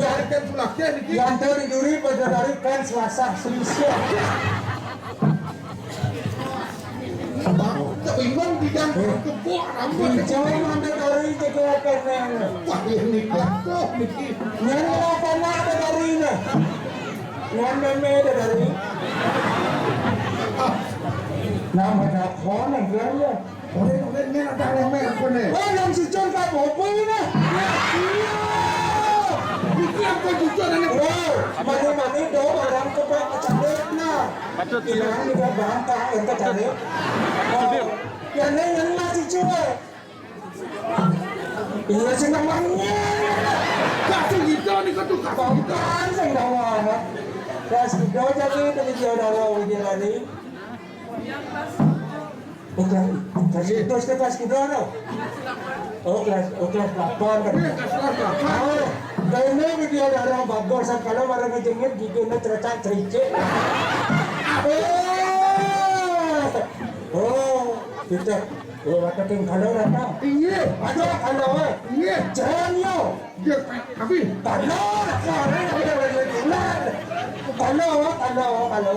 kan tulaknya nih. Yang dari duri pada dari kan Selasa Selisih. Tak bingung di jantung kebuk rambut. Bicara mana dari jaga kenal. Wah ini kok nih. Yang apa ada dari ini? Yang ada dari. Nama dah kau yang dia. Orang ni ada lama aku ni. Oh, yang si John tak bobo ni. Ini apa jujur ni? Oh, mana-mana do orang tu buat macam ni. Patut Hilang juga bantah yang tercari. Yang ni yang masih cuba. Ini si namanya. Kasih hijau ni kau tu kasih hijau. Bukan si namanya. Kelas 3 jadi dari dia dah ujian lagi. Bukan, kelas itu ke kelas 3 no? Oh kelas 8 kan? Ni kasih apa? Oh, kayaknya video dah orang bagus. Kalau orang ngejengit giginya tercak cericik. Oh, kita. Oh, ada ting kalau datang. Iya. Ada kalau Iya. jangan yo. Dia tapi Kalau sekarang kita berjalan. Kalau udah kalau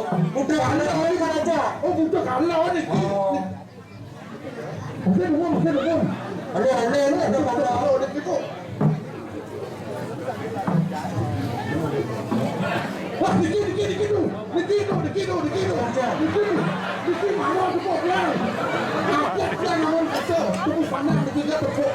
ini kan aja. oh bukan kalau ni. Oh, Mungkin. ada kalau. Kalau ni tu. Wah, dikit tu. Dikit mana tu kau biar. Apa yang orang kata? Tu pandang dikit tu kau.